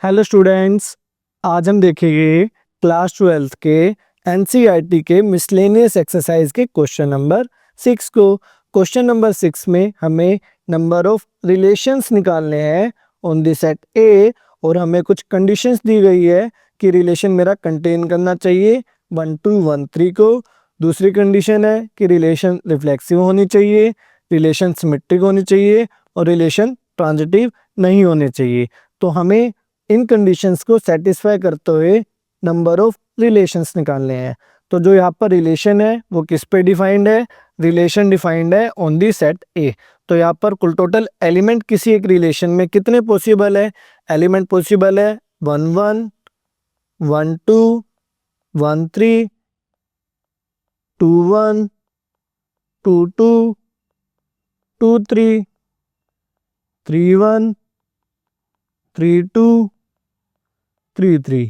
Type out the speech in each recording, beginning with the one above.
Hello students, आज हम देखेंगे क्लास 12th के एनसीईआरटी के मिसलेनियस एक्सरसाइज के क्वेश्चन नंबर 6 को। क्वेश्चन नंबर 6 में हमें नंबर ऑफ रिलेशंस निकालने हैं ऑन द सेट ए और हमें कुछ कंडीशंस दी गई है कि रिलेशन मेरा कंटेन करना चाहिए 1 2 1 3 को। दूसरी कंडीशन है कि रिलेशन रिफ्लेक्सिव होनी चाहिए, रिलेशन सिमेट्रिक होनी चाहिए और रिलेशन ट्रांजिटिव नहीं होने चाहिए। तो हमें इन कंडीशंस को सेटिस्फाई करते हुए नंबर ऑफ रिलेशंस निकालने हैं। तो जो यहाँ पर रिलेशन है वो किस पे डिफाइंड है? रिलेशन डिफाइंड है ऑन दी सेट ए। तो यहाँ पर कुल टोटल एलिमेंट किसी एक रिलेशन में कितने पॉसिबल है? एलिमेंट पॉसिबल है 1 1 1 2 1 3 2 1 2 2 2 3 3 1 3 2 3 3।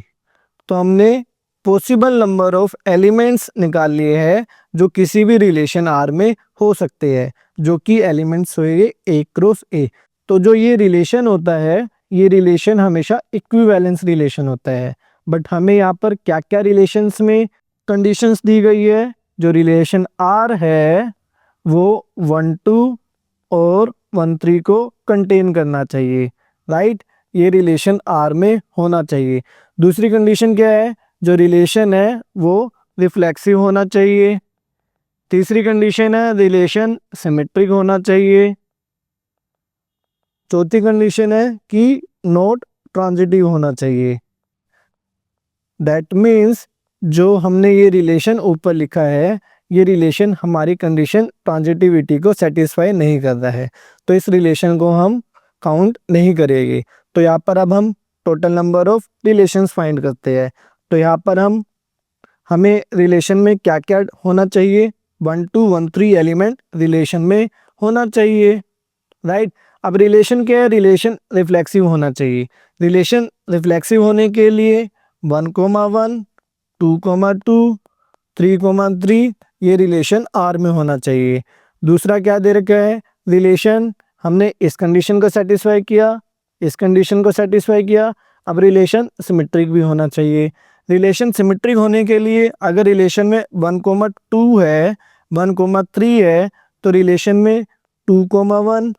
तो हमने पॉसिबल नंबर ऑफ एलिमेंट्स निकाल लिए हैं जो किसी भी रिलेशन आर में हो सकते हैं, जो कि एलिमेंट्स होंगे ए क्रॉस ए। तो जो ये रिलेशन होता है, ये रिलेशन हमेशा इक्विवेलेंस रिलेशन होता है। बट हमें यहाँ पर क्या क्या रिलेशंस में कंडीशंस दी गई है? जो रिलेशन आर है वो 1 2 और 1 3 को कंटेन करना चाहिए, राइट? ये रिलेशन आर में होना चाहिए। दूसरी कंडीशन क्या है? जो रिलेशन है वो रिफ्लेक्सिव होना चाहिए। तीसरी कंडीशन है रिलेशन सिमेट्रिक होना चाहिए। चौथी कंडीशन है कि नॉट ट्रांजिटिव होना चाहिए। दैट मीन्स जो हमने ये रिलेशन ऊपर लिखा है, ये रिलेशन हमारी कंडीशन ट्रांजिटिविटी को सेटिस्फाई नहीं करता है, तो इस रिलेशन को हम काउंट नहीं करेंगे। तो यहाँ पर अब हम total number of relations find करते हैं। तो यहाँ पर हमें रिलेशन में क्या क्या होना चाहिए? 1 2 1 3 एलिमेंट रिलेशन में होना चाहिए, राइट? अब रिलेशन क्या है? रिलेशन रिफ्लेक्सिव होना चाहिए। रिलेशन रिफ्लेक्सिव होने के लिए 1 1 2 2 3 3 ये रिलेशन आर में होना चाहिए। दूसरा क्या दे रखा है? रिलेशन हमने इस कंडीशन को सेटिस्फाई किया, इस कंडीशन को सेटिस्फाई किया। अब रिलेशन सिमेट्रिक भी होना चाहिए। रिलेशन सिमेट्रिक होने के लिए अगर रिलेशन में 1 2 है, 1 3 है, तो रिलेशन में 2 1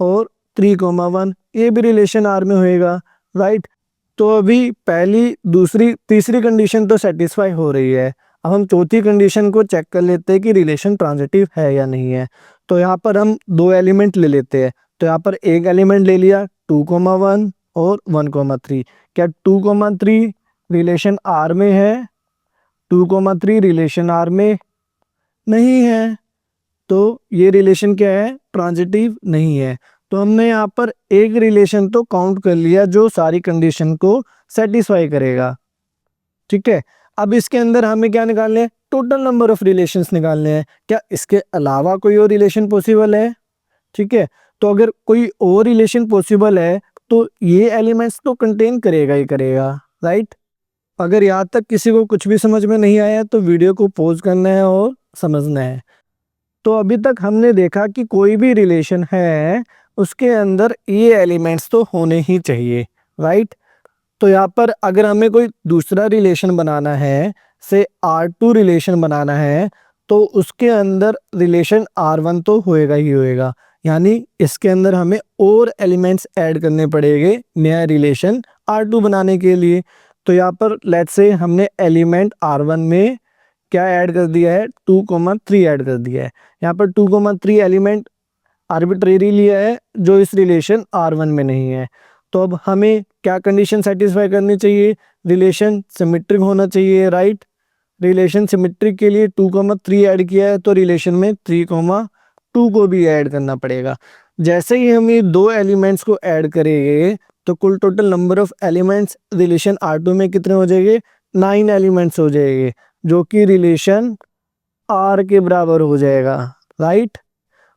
और 3 1 ये भी रिलेशन आर में होएगा, राइट? तो अभी पहली दूसरी तीसरी कंडीशन तो सेटिस्फाई हो रही है। अब हम चौथी कंडीशन को चेक कर लेते हैं कि रिलेशन ट्रांजिटिव है या नहीं है। तो यहाँ पर हम दो एलिमेंट ले लेते हैं। तो यहाँ पर एक एलिमेंट ले लिया 2 1 और 1 3। क्या 2 3 रिलेशन आर में है? 2 3 रिलेशन आर में नहीं है, तो ये रिलेशन क्या है? ट्रांजिटिव नहीं है। तो हमने यहाँ पर एक रिलेशन तो काउंट कर लिया जो सारी कंडीशन को सेटिस्फाई करेगा, ठीक है? अब इसके अंदर हमें क्या निकालने हैं? टोटल नंबर ऑफ रिलेशंस निकालने हैं। क्या इसके अलावा कोई और रिलेशन पॉसिबल है? ठीक है, तो अगर कोई और रिलेशन पॉसिबल है तो ये एलिमेंट्स तो कंटेन करेगा ही करेगा, राइट? अगर यहाँ तक किसी को कुछ भी समझ में नहीं आया तो वीडियो को पॉज करना है और समझना है। तो अभी तक हमने देखा कि कोई भी रिलेशन है उसके अंदर ये एलिमेंट्स तो होने ही चाहिए, राइट? तो यहाँ पर अगर हमें कोई दूसरा रिलेशन बनाना है, से R2 रिलेशन बनाना है, तो उसके अंदर रिलेशन R1 तो होएगा ही होएगा। यानी इसके अंदर हमें और एलिमेंट्स ऐड करने पड़ेंगे नया रिलेशन R2 बनाने के लिए। तो यहाँ पर लेट्स से हमने एलिमेंट R1 में क्या ऐड कर दिया है? 2 3 ऐड कर दिया है। यहाँ पर 2 3 एलिमेंट आर्बिट्रेरी लिया है जो इस रिलेशन R1 में नहीं है। तो अब हमें क्या कंडीशन सेटिस्फाई करनी चाहिए? रिलेशन सिमेट्रिक होना चाहिए, राइट? रिलेशन सिमेट्रिक के लिए 2 3 ऐड किया है, तो रिलेशन में 3 2 को भी ऐड करना पड़ेगा। जैसे ही हम ये दो एलिमेंट्स को ऐड करेंगे तो कुल total number of elements relation R2 में कितने हो जाएंगे? 9 एलिमेंट्स हो जाएंगे, जो कि रिलेशन R के बराबर हो जाएगा, राइट?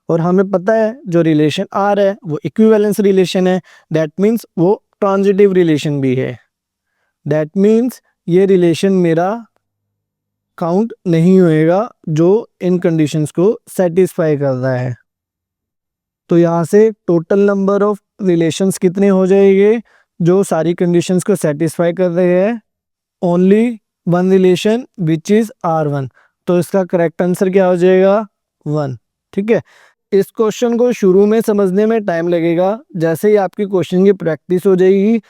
और हमें पता है जो रिलेशन आर है वो इक्विवेलेंस रिलेशन है। दैट मीन्स वो ट्रांजिटिव रिलेशन भी है। दैट मीन्स ये रिलेशन मेरा काउंट नहीं होएगा जो इन कंडीशंस को सेटिस्फाई कर रहा है। तो यहाँ से टोटल नंबर ऑफ रिलेशंस कितने हो जाएंगे? जो सारी कंडीशंस को सेटिस्फाई कर रहे हैं, only one relation which is R1। तो इसका करेक्ट आंसर क्या हो जाएगा? 1। ठीक है, इस क्वेश्चन को शुरू में समझने में टाइम लगेगा, जैसे ही आपकी क्वेश्चन की प्रैक्टिस हो जाएगी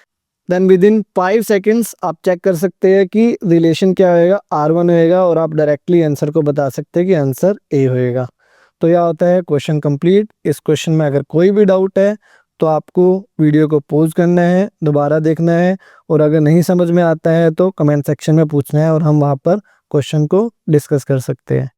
देन विद इन 5 सेकेंड्स आप चेक कर सकते हैं कि रिलेशन क्या होएगा, R1 होएगा, और आप डायरेक्टली आंसर को बता सकते हैं कि आंसर A होएगा। तो यह होता है क्वेश्चन कंप्लीट। इस क्वेश्चन में अगर कोई भी डाउट है तो आपको वीडियो को पॉज करना है, दोबारा देखना है, और अगर नहीं समझ में आता है तो कमेंट सेक्शन में पूछना है और हम वहाँ पर क्वेश्चन को डिस्कस कर सकते हैं।